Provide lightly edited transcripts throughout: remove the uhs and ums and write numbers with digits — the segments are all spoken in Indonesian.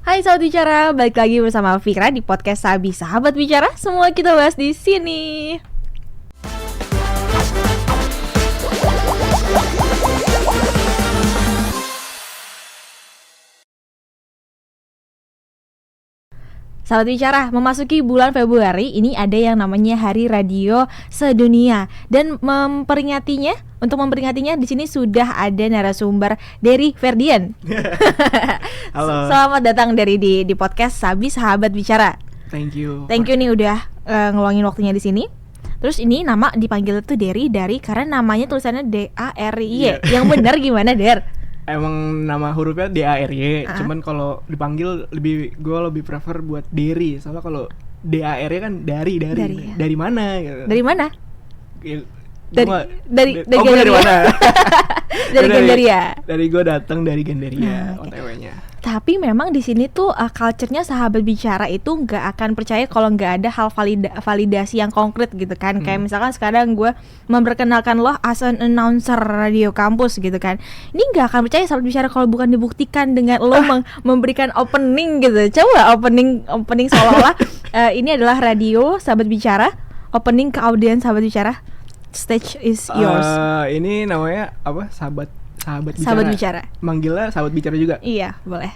Hai Sahabat Bicara, balik lagi bersama Fikra di podcast Sabi Sahabat Bicara. Semua kita bahas di sini. Sahabat Bicara, memasuki bulan Februari ini ada yang namanya Hari Radio Sedunia, dan untuk memperingatinya di sini sudah ada narasumber Dery Ferdian. Halo. Selamat datang Dery di podcast Sabi Sahabat Bicara. Thank you Nih udah ngeluangin waktunya di sini. Terus ini nama dipanggil tuh Dery karena namanya tulisannya DARY. Yeah. Yang benar gimana, Der? Emang nama hurufnya DARY, cuman kalau dipanggil gue lebih prefer buat Dery. Soalnya kalau DARY kan dari ya? Dari mana gitu. Dari mana? Ya, Dari gue dari mana? Dari Gandaria. Dari gue datang dari Gandaria, Okay. OTW-nya. Tapi memang di sini tuh culture-nya Sahabat Bicara itu nggak akan percaya kalau nggak ada hal validasi yang konkret gitu kan. Kayak misalkan sekarang gue memperkenalkan lo as an announcer radio kampus gitu kan. Ini nggak akan percaya Sahabat Bicara kalau bukan dibuktikan dengan lo memberikan opening gitu. Coba opening seolah-olah ini adalah radio Sahabat Bicara, opening ke audiens Sahabat Bicara. Stage is yours. Ini namanya apa? Sahabat Bicara. Sahabat Bicara. Manggilnya Sahabat Bicara juga. Iya, boleh.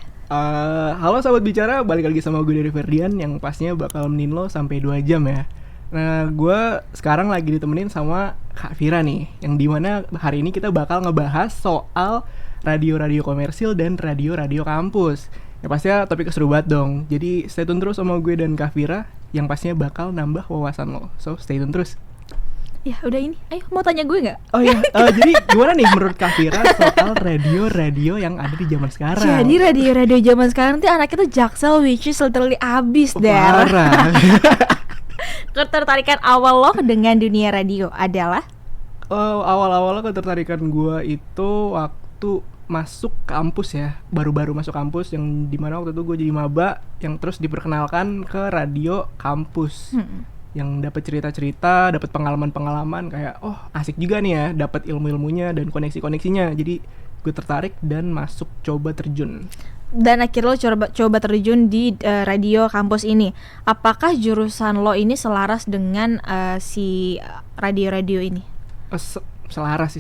Halo Sahabat Bicara, balik lagi sama gue Dery Ferdian yang pastinya bakal nemenin lo sampai 2 jam ya. Nah, gue sekarang lagi ditemenin sama Kak Fira nih, yang dimana hari ini kita bakal ngebahas soal radio-radio komersil dan radio-radio kampus. Ya pastinya topik seru banget dong. Jadi stay tune terus sama gue dan Kak Fira yang pastinya bakal nambah wawasan lo. So stay tune terus. Ya udah ini, ayo mau tanya gue nggak? Oh iya, jadi gimana nih menurut Kak Fira soal radio-radio yang ada di zaman sekarang? Jadi radio-radio zaman sekarang tuh anaknya tuh jaksel, which is literally abis deh. Parah. Ketertarikan awal lo dengan dunia radio adalah? Awal-awalnya ketertarikan gue itu waktu masuk kampus ya, baru-baru masuk kampus, yang dimana waktu itu gue jadi maba yang terus diperkenalkan ke radio kampus. Yang dapat cerita-cerita, dapat pengalaman-pengalaman kayak asik juga nih ya, dapat ilmu-ilmunya dan koneksi-koneksinya. Jadi gue tertarik dan masuk coba terjun. Dan akhirnya lo coba terjun di radio kampus ini. Apakah jurusan lo ini selaras dengan si radio-radio ini? Selaras.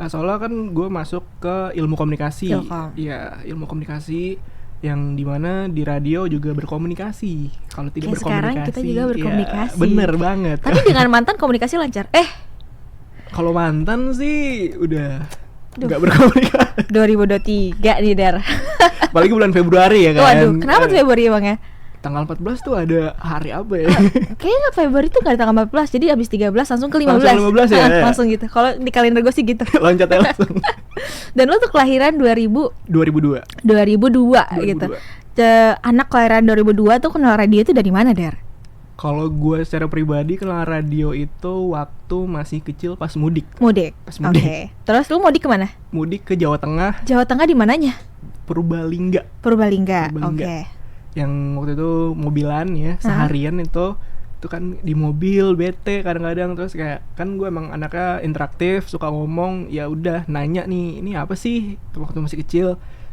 Soalnya kan gue masuk ke ilmu komunikasi. Iya, ilmu komunikasi, yang dimana di radio juga berkomunikasi. Kalau tidak berkomunikasi, sekarang kita juga berkomunikasi. Ya, bener banget. Tapi dengan mantan komunikasi lancar. Kalau mantan sih udah nggak berkomunikasi. 2023 nih, Der. Apalagi bulan Februari ya kan. Waduh, kenapa tuh Februari emangnya? Tanggal 14 tuh ada hari apa ya? Kayaknya Februari tuh gak ada tanggal 14, jadi abis 13 langsung ke 15. Langsung 15 ya? Langsung gitu. Kalau di kalender gue sih gitu. Loncatnya langsung. Dan lo tuh kelahiran 2002 gitu. Anak kelahiran 2002 tuh kenal radio itu dari mana, Der? Kalau gue secara pribadi kenal radio itu waktu masih kecil pas mudik. Oke. Terus lu mudik kemana? Mudik ke Jawa Tengah. Jawa Tengah di mananya? Purbalingga. Oke. Yang waktu itu mobilan ya, seharian itu kan di mobil bete kadang-kadang, terus kayak kan gue emang anaknya interaktif, suka ngomong, ya udah nanya nih, ini apa sih waktu masih kecil,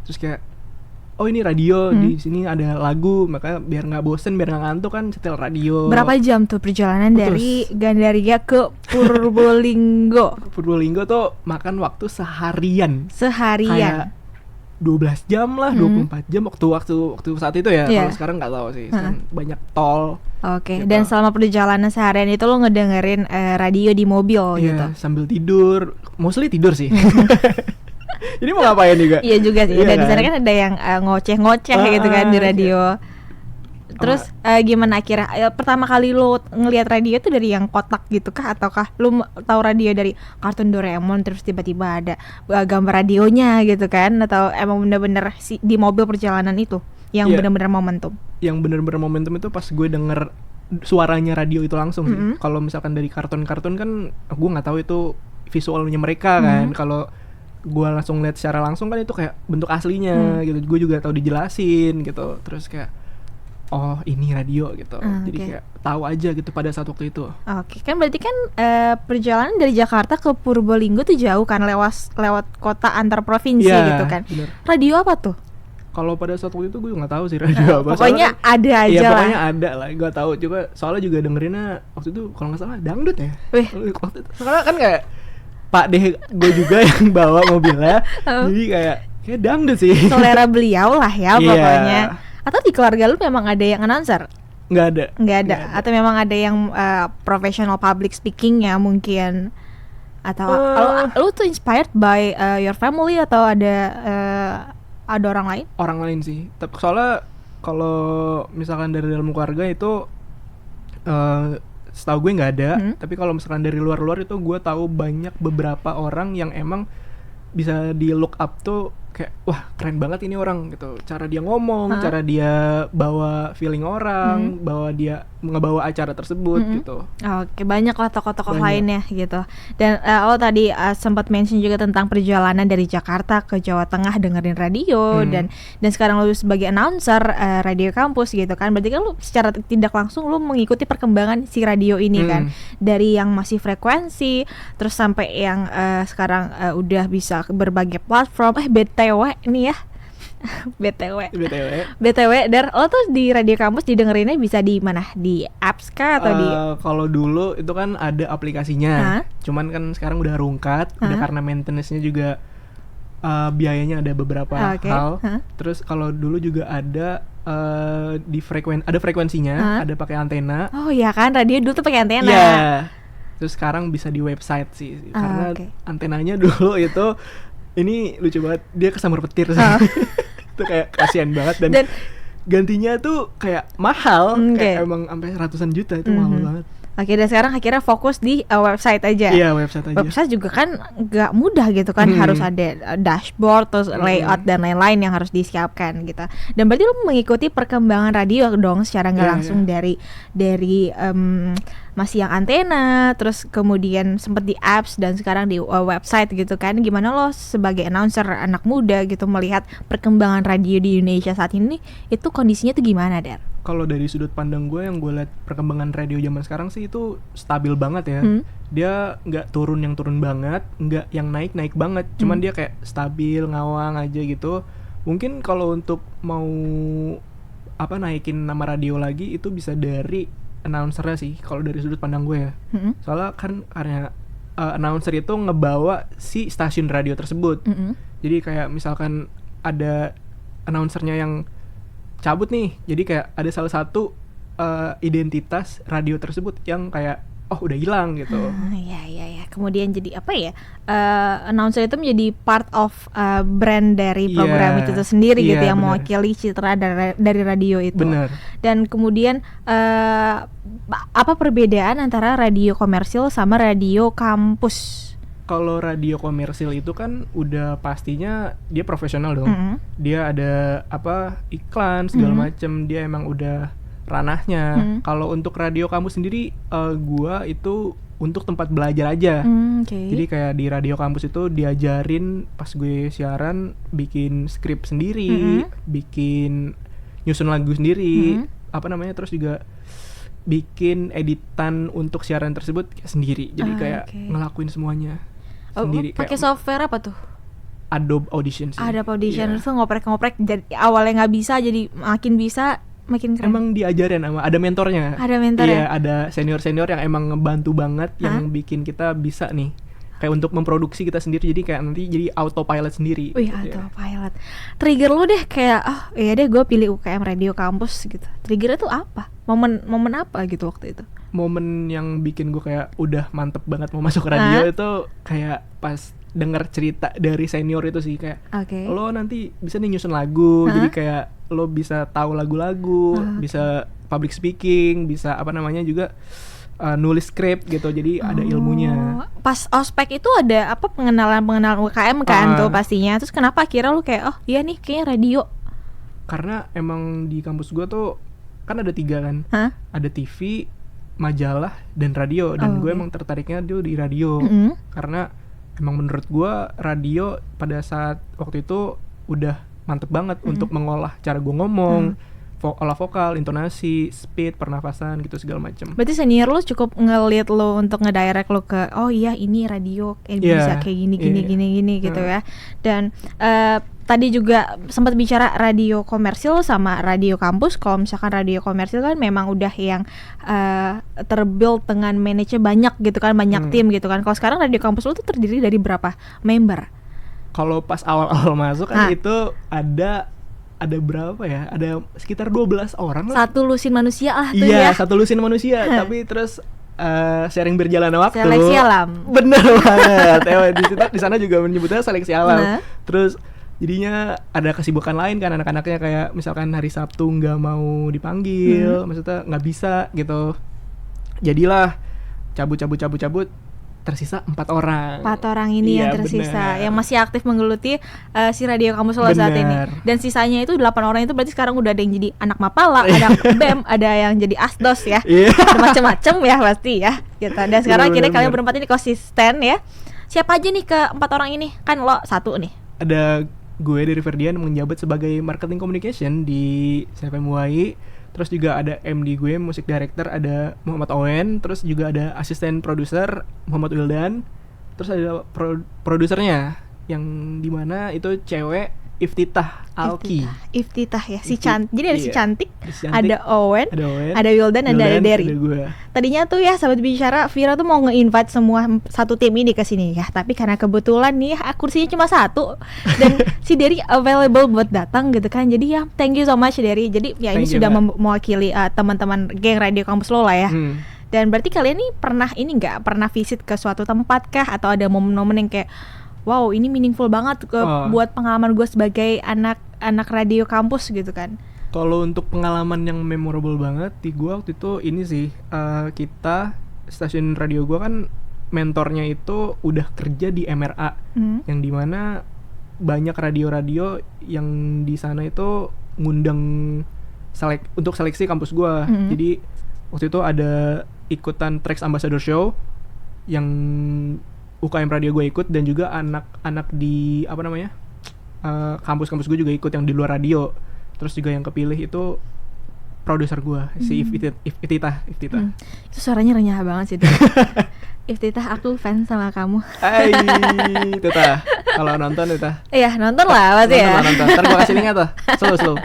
terus kayak ini radio, di sini ada lagu, makanya biar nggak bosen, biar nggak ngantuk kan setel radio. Berapa jam tuh perjalanan dari Gandaria ke Purbalingga? Purbalingga tuh makan waktu seharian. Kayak 12 jam lah, 24 jam waktu saat itu ya. Kalau sekarang nggak tahu sih, sekarang banyak tol. Oke. Gitu. Dan selama perjalanan seharian itu lo ngedengerin radio di mobil gitu? Sambil tidur, mostly tidur sih. Jadi mau ngapain juga? Iya juga sih. Dan di sana kan ada yang ngoceh gitu kan di radio. Terus gimana akhirnya pertama kali lo ngelihat radio itu dari yang kotak gitu kah, ataukah lo tahu radio dari kartun Doraemon terus tiba-tiba ada gambar radionya gitu kan, atau emang bener-bener di mobil perjalanan itu yang bener-bener momentum? Yang bener-bener momentum itu pas gue denger suaranya radio itu langsung sih. Kalau misalkan dari kartun-kartun kan gue nggak tahu itu visualnya mereka kan. Kalau gue langsung lihat secara langsung kan itu kayak bentuk aslinya gitu. Gue juga tahu dijelasin gitu. Terus kayak ini radio gitu. Jadi kayak tahu aja gitu pada saat waktu itu. Oke, kan berarti kan perjalanan dari Jakarta ke Purbalingga tuh jauh kan, lewat kota antar provinsi gitu kan. Bener. Radio apa tuh? Kalau pada saat waktu itu gue nggak tahu sih radio apa. Pokoknya Soalnya ada iya, aja lah. pokoknya ada lah. Gue tahu juga. Soalnya juga dengerinnya waktu itu kalau nggak salah dangdut ya. Wih. Waktu itu, soalnya kan kayak Pak deh gue juga yang bawa mobilnya. Jadi kayak dangdut sih. Selera beliau lah ya Iya. pokoknya. Atau di keluarga lu memang ada yang announcer? Nggak ada. Nggak ada. Atau memang ada yang professional public speaking ya mungkin? Atau lu tuh inspired by your family atau ada orang lain? Orang lain sih. Tapi soalnya kalau misalkan dari dalam keluarga itu setahu gue nggak ada. Tapi kalau misalkan dari luar itu gue tahu banyak beberapa orang yang emang bisa di look up tuh kayak wah keren banget ini orang gitu. Cara dia ngomong, cara dia bawa feeling orang, bawa dia ngebawa acara tersebut gitu. Oke, banyak lah tokoh-tokoh Banyak. lainnya gitu. Dan lo tadi sempat mention juga tentang perjalanan dari Jakarta ke Jawa Tengah dengerin radio dan sekarang lo sebagai announcer radio kampus gitu kan. Berarti kan lo secara tidak langsung lo mengikuti perkembangan si radio ini kan. Dari yang masih frekuensi terus sampai yang sekarang udah bisa ke berbagai platform. BTW nih ya. BTW, Dar, lo tuh di radio kampus didengerinnya bisa di mana? Di apps kah atau di Kalau dulu itu kan ada aplikasinya. Cuman kan sekarang udah rungkat, udah karena maintenance-nya juga biayanya ada beberapa hal. Terus kalau dulu juga ada ada frekuensinya, ada pakai antena. Oh iya kan, radio dulu tuh pakai antena. Iya. Terus sekarang bisa di website sih, karena antenanya dulu itu ini lucu banget, dia kesambar petir sih. Itu kayak kasihan banget dan gantinya tuh kayak mahal, kayak emang sampai ratusan juta itu mahal banget. Oke, dan sekarang akhirnya fokus di website aja. Iya, website aja. Website juga kan nggak mudah gitu kan, harus ada dashboard, terus layout dan lain-lain yang harus disiapkan gitu. Dan berarti lu mengikuti perkembangan radio dong secara nggak langsung dari masih yang antena, terus kemudian sempat di apps dan sekarang di website gitu kan. Gimana lo sebagai announcer anak muda gitu melihat perkembangan radio di Indonesia saat ini, itu kondisinya tuh gimana, Dar? Kalau dari sudut pandang gue yang gue lihat perkembangan radio zaman sekarang sih itu stabil banget ya. Dia nggak turun banget, nggak yang naik banget. Cuman dia kayak stabil, ngawang aja gitu. Mungkin kalau untuk mau naikin nama radio lagi itu bisa dari announcernya sih. Kalau dari sudut pandang gue ya. Soalnya kan karena announcer itu ngebawa si stasiun radio tersebut. Jadi kayak misalkan ada announcernya yang cabut nih, jadi kayak ada salah satu identitas radio tersebut yang kayak udah hilang gitu. Iya. Kemudian jadi apa ya? Announcer itu menjadi part of brand dari program itu sendiri gitu yang mewakili citra dari radio itu. Bener. Dan kemudian apa perbedaan antara radio komersil sama radio kampus? Kalau radio komersil itu kan udah pastinya dia profesional dong. Dia ada iklan segala macem, dia emang udah ranahnya. Kalau untuk radio kampus sendiri gua itu untuk tempat belajar aja. Jadi kayak di radio kampus itu diajarin pas gue siaran bikin skrip sendiri, bikin nyusun lagu sendiri, terus juga bikin editan untuk siaran tersebut sendiri. Jadi kayak ngelakuin semuanya sendiri. Pakai software apa tuh? Adobe Audition sih. Adobe Audition itu ngoprek-ngoprek jadi awalnya nggak bisa jadi makin bisa, makin keren. Emang diajarin ada mentornya. Ada mentornya. Iya, ada senior-senior yang emang ngebantu banget yang bikin kita bisa nih kayak untuk memproduksi kita sendiri, jadi kayak nanti jadi autopilot sendiri. Wih, gitu autopilot. Trigger lu deh kayak iya deh gue pilih UKM radio kampus gitu. Triggernya tuh apa? Momen apa gitu waktu itu? Momen yang bikin gue kayak udah mantep banget mau masuk radio itu kayak pas denger cerita dari senior itu sih, kayak lo nanti bisa nih nyusun lagu, jadi kayak lo bisa tahu lagu-lagu, bisa public speaking, bisa juga nulis skrip gitu, jadi ada ilmunya. Pas ospek itu ada pengenalan UKM kan tuh pastinya. Terus kenapa akhirnya lu kayak iya nih kayaknya radio? Karena emang di kampus gue tuh kan ada 3 kan, ada TV, majalah, dan radio. Dan gue emang tertariknya dulu di radio, karena emang menurut gue radio pada saat waktu itu udah mantep banget untuk mengolah cara gue ngomong, olah vokal, intonasi, speed, pernafasan gitu segala macam. Berarti senior lu cukup ngeliat lu untuk ngedirect lu ke oh iya ini radio bisa kayak gini gitu ya. Dan tadi juga sempat bicara radio komersil sama radio kampus. Kalau misalkan radio komersil kan memang udah yang terbuild dengan manajer banyak gitu kan, banyak tim gitu kan. Kalau sekarang radio kampus lu tuh terdiri dari berapa member? Kalau pas awal-awal masuk kan itu ada berapa ya? Ada sekitar 12 orang lah. Satu lusin manusia lah tuh ya. Iya, satu lusin manusia. Tapi terus sering berjalannya waktu. Seleksi alam. Bener banget. Di sana juga menyebutnya seleksi alam. Terus jadinya ada kesibukan lain kan anak-anaknya, kayak misalkan hari Sabtu nggak mau dipanggil, maksudnya nggak bisa gitu. Jadilah cabut. Tersisa 4 orang. 4 orang ini yang tersisa, yang masih aktif menggeluti si radio kampus lo saat ini. Dan sisanya itu 8 orang itu berarti sekarang udah ada yang jadi anak mapala, ada BEM, ada yang jadi asdos ya. Ada macam-macam ya pasti ya. Gitu. Dan sekarang akhirnya kalian berempat ini konsisten ya. Siapa aja nih ke 4 orang ini? Kan lo satu nih. Ada gue dari Ferdian menjabat sebagai marketing communication di CFMUI. Terus juga ada MD gue, music director, ada Muhammad Owen. Terus juga ada asisten produser Muhammad Wildan. Terus ada produsernya yang dimana itu cewek, Iftitah Alki. Iftitah ya, jadi ada si cantik, ada Owen, ada Wildan, ada Derry. Tadinya tuh ya sahabat bicara, Vira tuh mau nge-invite semua satu tim ini ke sini ya, tapi karena kebetulan nih kursinya cuma satu dan si Derry available buat datang gitu kan. Jadi ya thank you so much Derry. Jadi ya ini sudah mewakili teman-teman geng radio kampus lo lah ya. Dan berarti kalian nih pernah visit ke suatu tempat kah, atau ada momen-momen yang kayak wow ini meaningful banget buat pengalaman gue sebagai anak radio kampus gitu kan? Kalau untuk pengalaman yang memorable banget di gue waktu itu ini sih, kita stasiun radio gue kan mentornya itu udah kerja di MRA, yang dimana banyak radio-radio yang di sana itu ngundang untuk seleksi kampus gue. Jadi waktu itu ada ikutan Trax Ambassador Show yang UKM radio gue ikut, dan juga anak-anak di kampus-kampus gue juga ikut yang di luar radio. Terus juga yang kepilih itu produser gue, si Iftitah. Itu suaranya renyah banget sih. Iftitah, aku fans sama kamu. Iftitah, kalau nonton Iftitah. Iya, nonton lah berarti ya. Nonton. Ntar gue kasih linknya tuh, slow.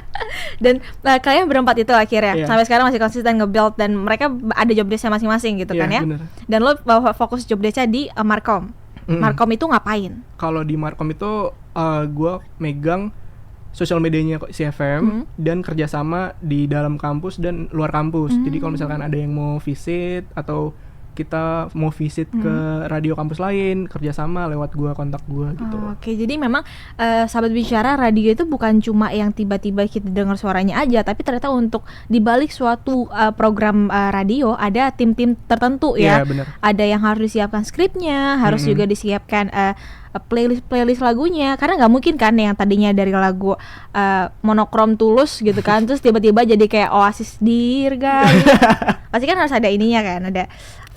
Dan kalian berempat itu akhirnya sampai sekarang masih konsisten nge-build, dan mereka ada job desk-nya masing-masing gitu kan ya. Bener. Dan lo fokus job desk-nya di Markom. Markom itu ngapain? Kalau di Markom itu gue megang sosial medianya CFM dan kerjasama di dalam kampus dan luar kampus. Jadi kalau misalkan ada yang mau visit atau kita mau visit ke radio kampus lain, kerjasama lewat kontak gua gitu. Oke, jadi memang sahabat bicara, radio itu bukan cuma yang tiba-tiba kita dengar suaranya aja, tapi ternyata untuk dibalik suatu program radio ada tim-tim tertentu ya. Bener. Ada yang harus disiapkan skripnya, harus juga disiapkan playlist lagunya, karena nggak mungkin kan yang tadinya dari lagu monokrom Tulus gitu kan, terus tiba-tiba jadi kayak Oasis Dirgahayu. Pasti kan harus ada ininya kan, ada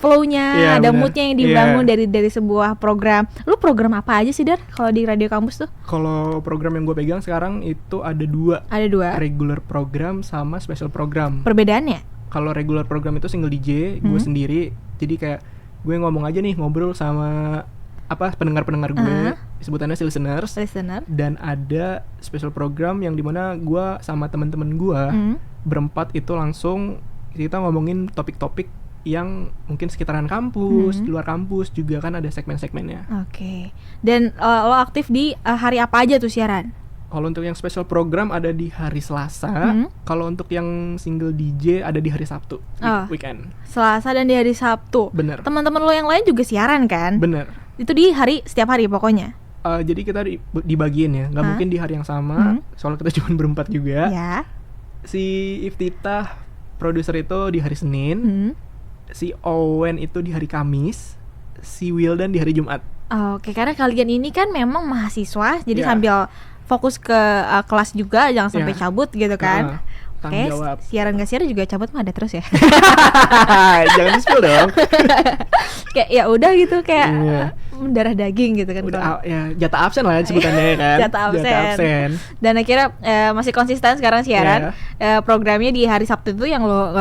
flow-nya, ada mood-nya yang dibangun dari sebuah program. Lu program apa aja sih, Dar, kalau di radio kampus tuh? Kalau program yang gue pegang sekarang itu ada dua. Regular program sama special program. Perbedaannya? Kalau regular program itu single DJ, gue sendiri. Jadi kayak gue ngomong aja nih, ngobrol sama pendengar-pendengar gue, sebutannya si listener. Dan ada special program yang dimana gue sama teman-teman gue berempat itu langsung kita ngomongin topik-topik yang mungkin sekitaran kampus, di luar kampus juga kan ada segmen-segmennya. Oke. Dan lo aktif di hari apa aja tuh siaran? Kalau untuk yang special program ada di hari Selasa. Kalau untuk yang single DJ ada di hari Sabtu, weekend. Selasa dan di hari Sabtu. Bener. Teman-teman lo yang lain juga siaran kan? Bener. Itu di setiap hari pokoknya. Jadi kita dibagiin ya, nggak mungkin di hari yang sama. Soalnya kita cuma berempat juga. Ya. Si Iftitah produser itu di hari Senin. Si Owen itu di hari Kamis, si Wildan di hari Jumat. Oke, karena kalian ini kan memang mahasiswa, jadi sambil fokus ke kelas juga, jangan sampai cabut gitu kan. Oke, siaran gak siaran juga cabut mah ada terus ya. Jangan di-spill dong. Kayak ya udah gitu, kayak mendarah daging gitu kan. Udah ya jatah absen lah sebutannya kan. Jatah absen. Dan akhirnya masih konsisten sekarang siaran. Programnya di hari Sabtu itu yang lo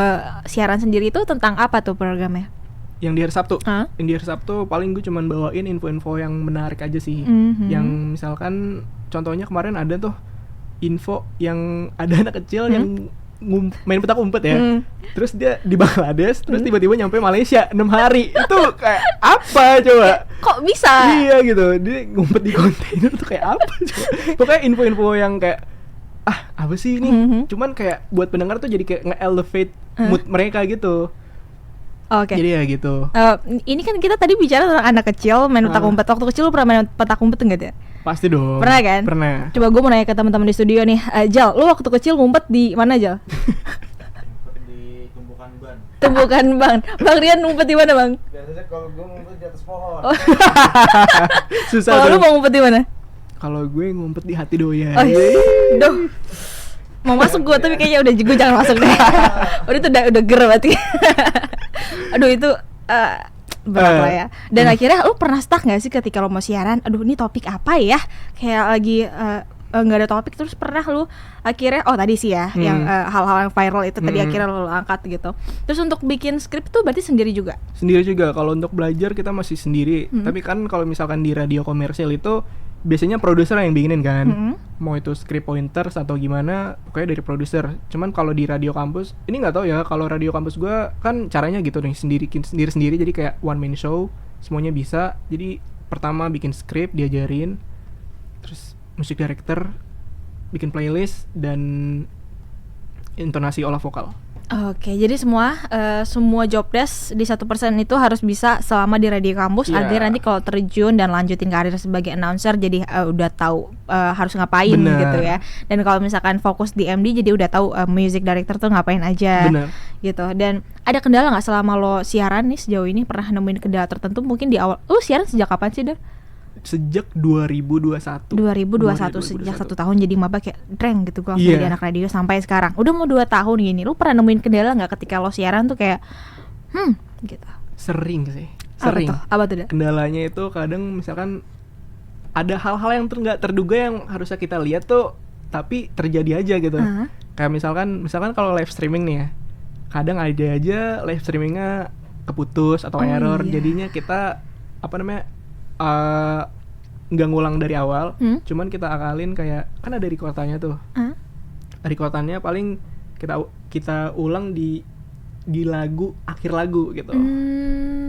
siaran sendiri itu tentang apa tuh programnya? Yang di hari Sabtu, yang di hari Sabtu paling gue cuman bawain info-info yang menarik aja sih. Yang misalkan contohnya kemarin ada tuh info yang ada anak kecil yang main petak umpet ya. Terus dia di Bangladesh, terus tiba-tiba nyampe Malaysia 6 hari. Itu kayak apa coba? Kok bisa? Iya gitu, dia ngumpet di kontainer tuh kayak apa coba? Pokoknya info-info yang kayak apa sih ini? Cuman kayak buat pendengar tuh jadi kayak nge-elevate mood mereka gitu. Oke. Jadi ya gitu. Ini kan kita tadi bicara tentang anak kecil main petak umpet. Waktu kecil lu pernah main petak umpet enggak ya? Pasti dong. Pernah kan? Pernah. Coba gue mau nanya ke teman-teman di studio nih. Jal, lu waktu kecil ngumpet di mana, Jal? Di tumpukan ban. Tumpukan ban. Bang Rian ngumpet di mana, Bang? Biasanya kalau gue ngumpet di atas pohon. Susah. Kalau lu mau ngumpet di mana? Kalau gue ngumpet di hati doyan. Duh. Mau masuk gue tapi kayaknya udah gue jangan masuk deh. udah ger berarti. Aduh itu berat lah ya. Dan akhirnya lu pernah stuck gak sih ketika lo mau siaran? Aduh ini topik apa ya? Kayak lagi nggak ada topik, terus pernah lu akhirnya tadi sih ya yang hal-hal yang viral itu tadi akhirnya lu angkat gitu. Terus untuk bikin skrip tuh berarti sendiri juga? Sendiri juga. Kalau untuk belajar kita masih sendiri. Tapi kan kalau misalkan di radio komersil itu biasanya produser yang bikinin kan. Mau itu script pointers atau gimana, pokoknya dari produser. Cuman kalau di radio kampus, ini nggak tahu ya, kalau radio kampus gue kan caranya gitu nih, sendiri jadi kayak one man show, semuanya bisa. Jadi pertama bikin script diajarin, terus music director, bikin playlist, dan intonasi olah vokal. Oke, jadi semua job desk di 1% itu harus bisa selama di radio kampus, agar nanti kalau terjun dan lanjutin karir sebagai announcer jadi udah tahu harus ngapain. Bener. Gitu ya. Dan kalau misalkan fokus di MD jadi udah tahu music director tuh ngapain aja. Bener. Gitu. Dan ada kendala nggak selama lo siaran nih sejauh ini? Pernah nemuin kendala tertentu mungkin di awal? Lo siaran sejak kapan sih, Dar? Sejak 2021 sejak 1 tahun jadi maba kayak dreng gitu gue jadi anak radio sampai sekarang udah mau 2 tahun gini. Lu pernah nemuin kendala nggak ketika lo siaran tuh kayak gitu? Sering sih. Apa tuh? Kendalanya itu kadang misalkan ada hal-hal yang nggak terduga yang harusnya kita lihat tuh tapi terjadi aja gitu. Kayak misalkan kalau live streaming nih ya, kadang ada aja live streamingnya keputus atau error. Jadinya kita nggak ngulang dari awal, cuman kita akalin kayak kan ada recordannya tuh. Recordannya paling kita ulang di lagu, akhir lagu gitu.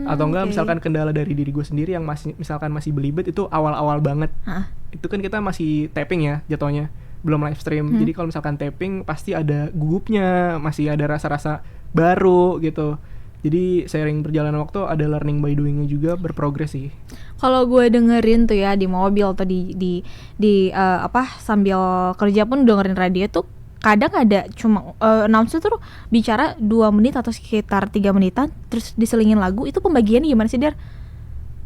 Atau enggak misalkan kendala dari diri gue sendiri yang masih belibet itu awal-awal banget. Itu kan kita masih tapping ya jatuhnya, belum live stream. Jadi kalau misalkan tapping pasti ada gugupnya, masih ada rasa-rasa baru gitu. Jadi seiring berjalan waktu ada learning by doing-nya juga, berprogres sih. Kalau gue dengerin tuh ya di mobil atau di sambil kerja pun dengerin radio tuh kadang ada cuma announcer tuh bicara 2 menit atau sekitar 3 menitan terus diselingin lagu. Itu pembagiannya gimana sih, Dar?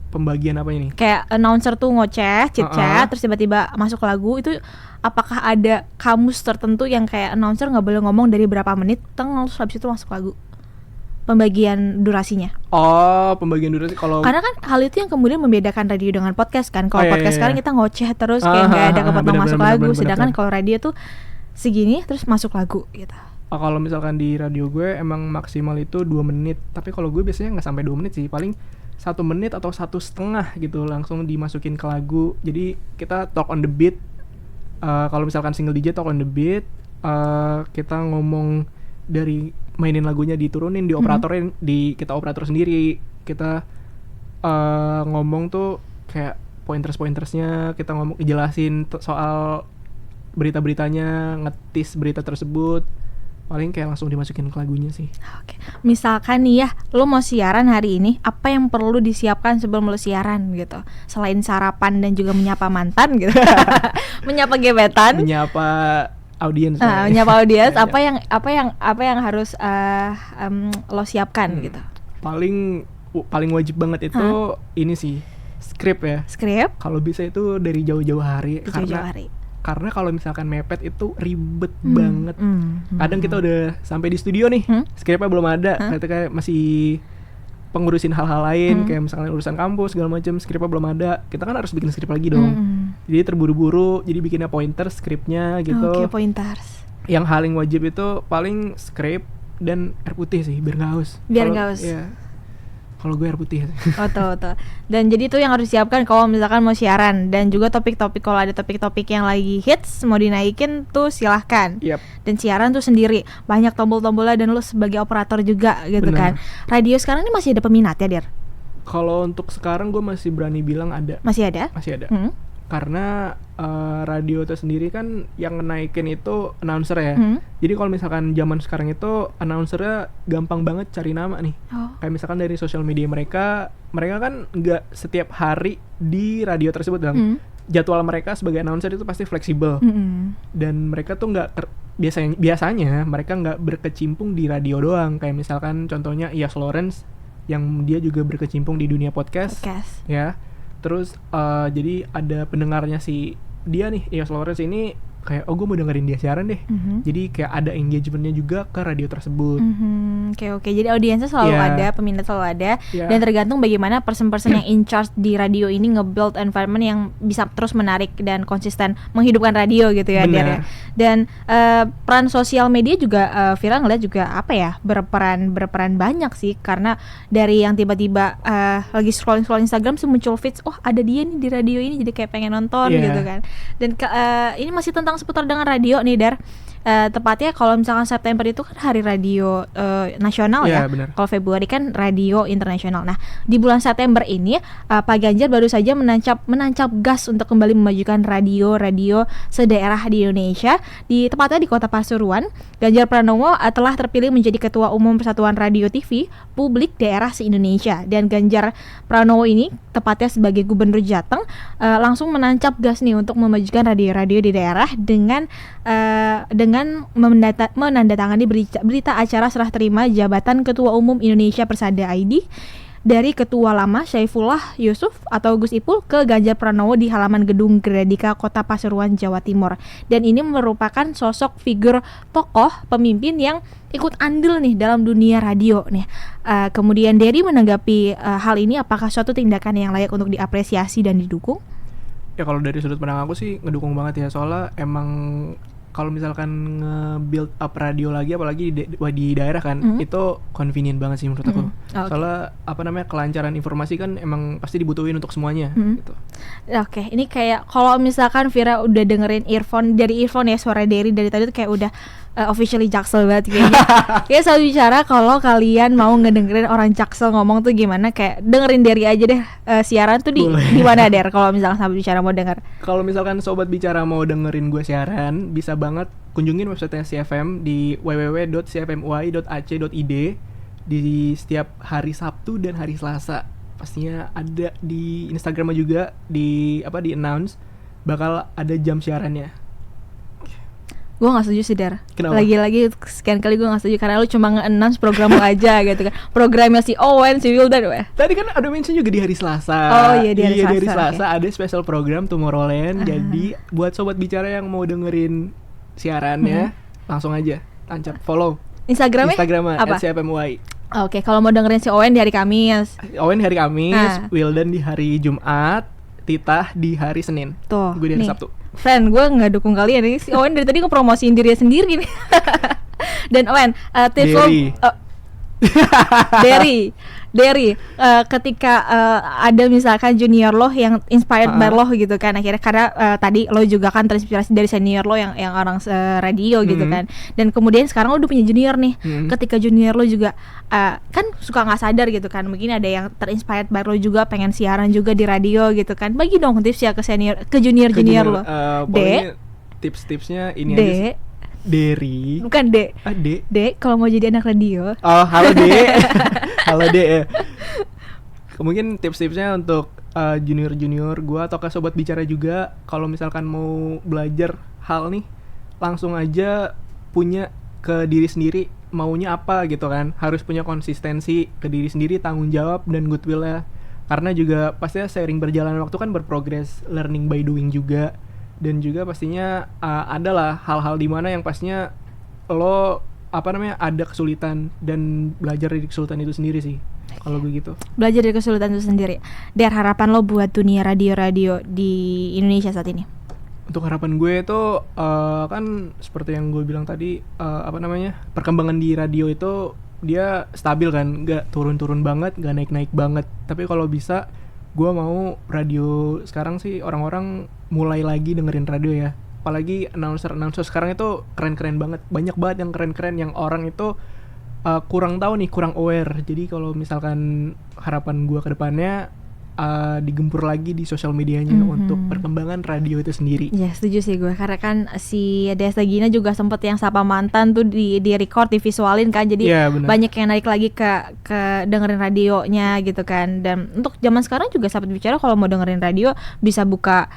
Pembagian apa ini? Kayak announcer tuh ngoceh, chit-chat, terus tiba-tiba masuk lagu. Itu apakah ada kamus tertentu yang kayak announcer nggak boleh ngomong dari berapa menit, terus habis itu masuk lagu? Pembagian durasinya. Pembagian durasi kalau karena kan hal itu yang kemudian membedakan radio dengan podcast kan. Kalau podcast sekarang kita ngoceh terus kayak nggak ada kepotong masuk lagu, sedangkan kalau radio tuh segini terus masuk lagu gitu. Kalau misalkan di radio gue emang maksimal itu 2 menit, tapi kalau gue biasanya nggak sampai 2 menit sih, paling 1 menit atau 1,5 gitu langsung dimasukin ke lagu. Jadi kita talk on the beat. Kalau misalkan single DJ talk on the beat, kita ngomong dari mainin lagunya diturunin, dioperatorin, kita operator sendiri, kita ngomong tuh kayak pointersnya, kita ngomong jelasin soal berita-beritanya, ngetis berita tersebut, paling kayak langsung dimasukin ke lagunya sih. Oke. Misalkan nih ya, lo mau siaran hari ini, apa yang perlu disiapkan sebelum lo siaran gitu? Selain sarapan dan juga menyapa mantan gitu, menyapa gebetan, menyapa audiens, menyapa audiens, apa yang harus lo siapkan gitu? Paling wajib banget itu ini sih, skrip ya. Skrip? Kalau bisa itu dari jauh-jauh hari. Karena kalau misalkan mepet itu ribet banget. Kadang kita udah sampai di studio nih, skripnya belum ada, kayak masih pengurusin hal-hal lain Hmm. kayak misalnya urusan kampus segala macam, skripnya belum ada, kita kan harus bikin skrip lagi dong. Hmm. Jadi terburu-buru, jadi bikinnya pointer skripnya gitu. Oke, pointers. Yang paling wajib itu paling skrip dan air putih sih biar nggak haus. Biar nggak haus. Iya. Kalau gue air putih. Betul. Dan jadi itu yang harus disiapkan kalau misalkan mau siaran. Dan juga topik-topik, kalau ada topik-topik yang lagi hits mau dinaikin tuh silahkan. Yap. Dan siaran tuh sendiri banyak tombol-tombolnya, dan lu sebagai operator juga gitu Benar. kan. Radio sekarang ini masih ada peminat ya, Dir? Kalau untuk sekarang gue masih berani bilang ada. Masih ada? Masih ada. Hmm. Karena radio itu sendiri kan yang naikin itu announcer ya. Hmm. Jadi kalau misalkan zaman sekarang itu announcernya gampang banget cari nama nih. Oh. Kayak misalkan dari sosial media mereka kan nggak setiap hari di radio tersebut bang. Hmm. Jadwal mereka sebagai announcer itu pasti fleksibel. Hmm. Dan mereka tuh nggak biasanya mereka nggak berkecimpung di radio doang. Kayak misalkan contohnya Iyas Lawrence yang dia juga berkecimpung di dunia podcast. Podcast. Ya. Terus jadi ada pendengarnya si dia nih, Iyas Lawrence ini kayak gue mau dengerin dia siaran deh. Mhm. Jadi kayak ada engagementnya juga ke radio tersebut. Oke. Jadi audiensnya selalu Iya. ada, peminat selalu ada, Iya. dan tergantung bagaimana person-person yang in charge di radio ini nge-build environment yang bisa terus menarik dan konsisten menghidupkan radio gitu ya, Dir, ya. Benar. Dan peran sosial media juga Vira ngeliat juga apa ya, berperan banyak sih, karena dari yang tiba-tiba lagi scrolling Instagram tuh muncul feeds, oh ada dia nih di radio ini, jadi kayak pengen nonton Iya. gitu kan. Dan ini masih tentang seputar dengan radio nih, Dar. Tepatnya kalau misalkan September itu kan hari radio nasional Iya, ya. benar. Kalau Februari kan radio internasional. Nah, di bulan September ini Pak Ganjar baru saja menancap gas untuk kembali memajukan radio sedaerah di Indonesia. Tepatnya di Kota Pasuruan, Ganjar Pranowo telah terpilih menjadi Ketua Umum Persatuan Radio TV Publik Daerah se-Indonesia. Dan Ganjar Pranowo ini tepatnya sebagai Gubernur Jateng langsung menancap gas nih untuk memajukan radio-radio di daerah dengan menandatangani berita acara serah terima jabatan Ketua Umum Indonesia Persada ID dari Ketua Lama Syaifullah Yusuf atau Gus Ipul ke Ganjar Pranowo di halaman Gedung Gradika Kota Pasuruan, Jawa Timur. Dan ini merupakan sosok figur tokoh pemimpin yang ikut andil nih dalam dunia radio nih. Kemudian Dery menanggapi hal ini, apakah suatu tindakan yang layak untuk diapresiasi dan didukung? Ya kalau dari sudut pandang aku sih ngedukung banget ya, soalnya emang kalau misalkan nge-build up radio lagi apalagi di daerah kan, itu convenient banget sih menurut aku. Okay. Soalnya kelancaran informasi kan emang pasti dibutuhin untuk semuanya gitu. Oke, ini kayak kalau misalkan Vira udah dengerin earphone ya, suara Dery dari tadi tuh kayak udah officially Jaksel banget kayaknya. Kayak selalu bicara kalau kalian mau ngedengerin orang Jaksel ngomong tuh gimana, kayak dengerin Dery aja deh. Siaran tuh di mana, Der? Kalau misalkan sahabat bicara mau denger. Kalau misalkan sobat bicara mau dengerin gue siaran, bisa banget kunjungin website CFM di www.cfmui.ac.id di setiap hari Sabtu dan hari Selasa. Pastinya ada di Instagramnya juga, di announce bakal ada jam siarannya. Gue gak setuju sih, Der. Kenapa? Lagi-lagi sekian kali gue gak setuju karena lu cuma nge-announce program lu aja gitu kan. Programnya si Owen, si Wildan weh. Tadi kan ada mention juga di hari Selasa. Oh iya, di hari Selasa okay. ada special program Tomorrowland. Jadi buat sobat bicara yang mau dengerin siarannya, langsung aja tancap follow Instagramnya apa? @cfmui. Oke, kalau mau dengerin si Owen di hari Kamis. Owen hari Kamis, Wildan di hari Jumat, Titah di hari Senin. Tuh, gue di hari nih. Sabtu. Friend, gue nggak dukung kalian nih. Si Owen dari tadi ngepromosiin dirinya sendiri nih. Dan Owen, tips lo Dery, ketika ada misalkan junior lo yang inspired by lo gitu kan, akhirnya karena tadi lo juga kan terinspirasi dari senior lo yang orang radio gitu kan, dan kemudian sekarang lo udah punya junior nih. Ketika junior lo juga kan suka nggak sadar gitu kan, mungkin ada yang terinspired by lo juga, pengen siaran juga di radio gitu kan, bagi dong tips ya ke junior lo. Tips-tipsnya ini D. aja sih. Dery. Bukan D. Kalau mau jadi anak radio. Oh, halo D. Halo D. Mungkin tips-tipsnya untuk junior gue atau ke sobat bicara juga, kalau misalkan mau belajar hal nih, langsung aja punya ke diri sendiri maunya apa gitu kan. Harus punya konsistensi ke diri sendiri, tanggung jawab dan goodwill ya. Karena juga pastinya seiring berjalan waktu kan berprogres, learning by doing juga. Dan juga pastinya adalah hal-hal di mana yang pastinya lo ada kesulitan dan belajar dari kesulitan itu sendiri sih. kalau gue gitu. Belajar dari kesulitan itu sendiri. Der, harapan lo buat dunia radio-radio di Indonesia saat ini? Untuk harapan gue itu kan seperti yang gue bilang tadi, perkembangan di radio itu dia stabil kan, nggak turun-turun banget, nggak naik-naik banget. Tapi kalau bisa, gue mau radio sekarang sih orang-orang mulai lagi dengerin radio ya. Apalagi announcer sekarang itu keren-keren banget, banyak banget yang keren-keren yang orang itu kurang tahu nih, kurang aware. Jadi kalau misalkan harapan gue ke depannya digempur lagi di sosial medianya untuk perkembangan radio itu sendiri. Ya setuju sih gue, karena kan si Desta Gina juga sempet yang Sapa Mantan tuh di record, divisualin kan, jadi banyak yang naik lagi ke dengerin radionya gitu kan. Dan untuk zaman sekarang juga Sahabat Bicara kalau mau dengerin radio bisa buka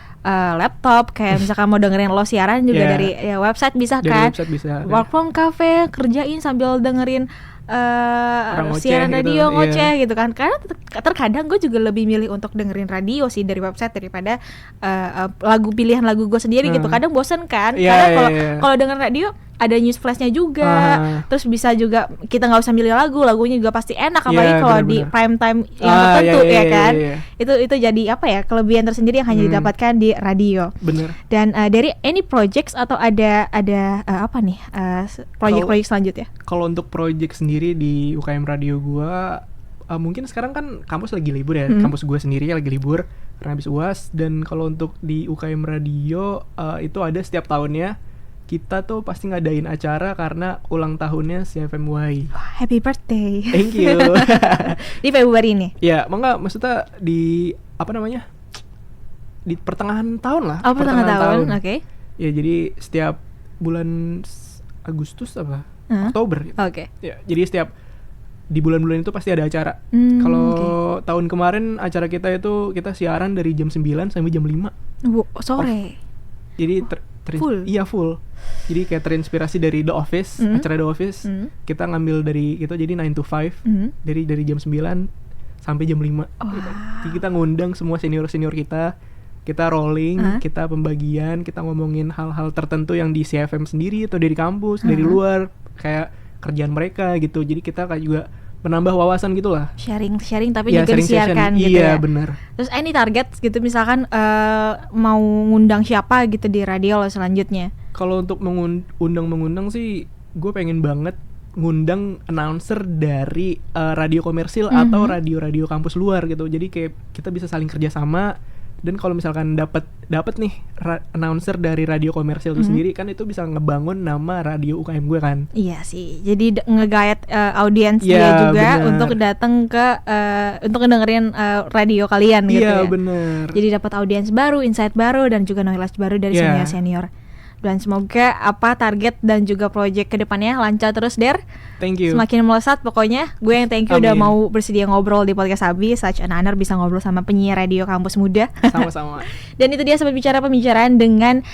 laptop, kayak misalkan mau dengerin lo siaran juga dari website bisa kan, website bisa, work from cafe, kerjain sambil dengerin siaran radio gitu, ngoceh gitu kan. Karena terkadang gue juga lebih milih untuk dengerin radio sih dari website daripada pilihan lagu gue sendiri gitu. Kadang bosen kan, karena kalau dengerin radio ada news flashnya juga, terus bisa juga kita nggak usah milih lagunya juga pasti enak, apalagi kalau di prime time yang tertentu kan. Itu jadi apa ya, kelebihan tersendiri yang hanya didapatkan di radio. Bener. Dan dari any projects atau ada apa nih proyek-proyek selanjutnya? Kalau untuk project sendiri di UKM Radio gua, mungkin sekarang kan kampus lagi libur ya, kampus gua sendiri lagi libur karena habis UAS. Dan kalau untuk di UKM Radio itu ada setiap tahunnya kita tuh pasti ngadain acara karena ulang tahunnya CFMY. Happy birthday. Thank you. Di Februari ini? Ya, maksudnya di di pertengahan tahun lah. Oh, pertengahan tahun. Oke. Ya, jadi setiap bulan Agustus Oktober gitu. Oke. Ya, jadi setiap di bulan-bulan itu pasti ada acara. Kalau tahun kemarin acara kita itu kita siaran dari jam 9 sampai jam 5 sore. Jadi full. Iya, full. Jadi kayak terinspirasi dari The Office, acara The Office. Kita ngambil dari itu, jadi 9 to 5. Dari jam 9 sampai jam 5 gitu. Jadi kita ngundang semua senior-senior kita rolling, kita pembagian, kita ngomongin hal-hal tertentu yang di CFM sendiri atau dari kampus, dari luar, kayak kerjaan mereka gitu. Jadi kita kayak juga menambah wawasan gitu lah. Sharing tapi juga disiarkan gitu ya. Iya, benar. Terus any target gitu, misalkan mau ngundang siapa gitu di radio lo selanjutnya? Kalau untuk mengundang sih, gue pengen banget ngundang announcer dari radio komersil atau radio-radio kampus luar gitu. Jadi kayak kita bisa saling kerjasama. Dan kalau misalkan dapat nih announcer dari radio komersil itu sendiri, kan itu bisa ngebangun nama radio UKM gue kan. Iya sih. Jadi nge-guide audiens dia juga untuk datang ke untuk ngedengerin radio kalian gitu ya. Iya, bener. Jadi dapat audiens baru, insight baru, dan juga knowledge baru dari senior-senior. Dan semoga target dan juga project kedepannya lancar terus, Der. Thank you. Semakin melesat pokoknya. Gue yang thank you udah mau bersedia ngobrol di podcast Abi. Such an honor bisa ngobrol sama penyiar radio kampus muda. Sama-sama. Dan itu dia Sahabat Bicara, pembicaraan dengan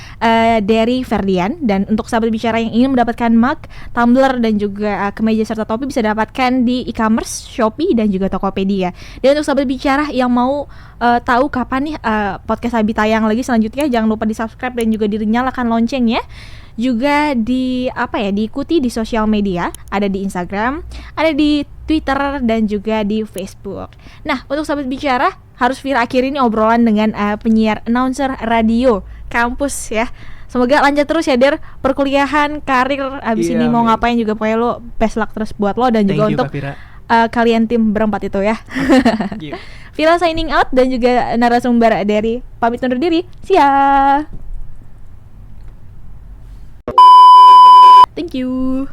Dery Ferdian. Dan untuk Sahabat Bicara yang ingin mendapatkan mug, tumbler, dan juga kemeja serta topi bisa dapatkan di e-commerce, Shopee, dan juga Tokopedia. Dan untuk Sahabat Bicara yang mau tahu kapan nih podcast Abi tayang lagi selanjutnya, jangan lupa di subscribe dan juga dinyalakan loncengnya. Juga diikuti di sosial media, ada di Instagram, ada di Twitter, dan juga di Facebook. Nah, untuk Sahabat Bicara, harus Vira akhiri ini obrolan dengan penyiar announcer radio kampus ya. Semoga lancar terus ya, Der, perkuliahan, karir, abis ini mau ngapain juga, pokoknya lo best luck terus buat lo, dan juga untuk kalian tim berempat itu ya. Vira signing out, dan juga narasumber dari pamit undur diri. See ya. Thank you.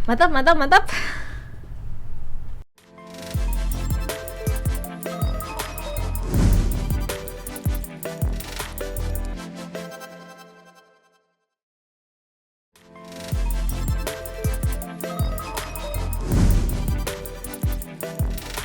Mantap.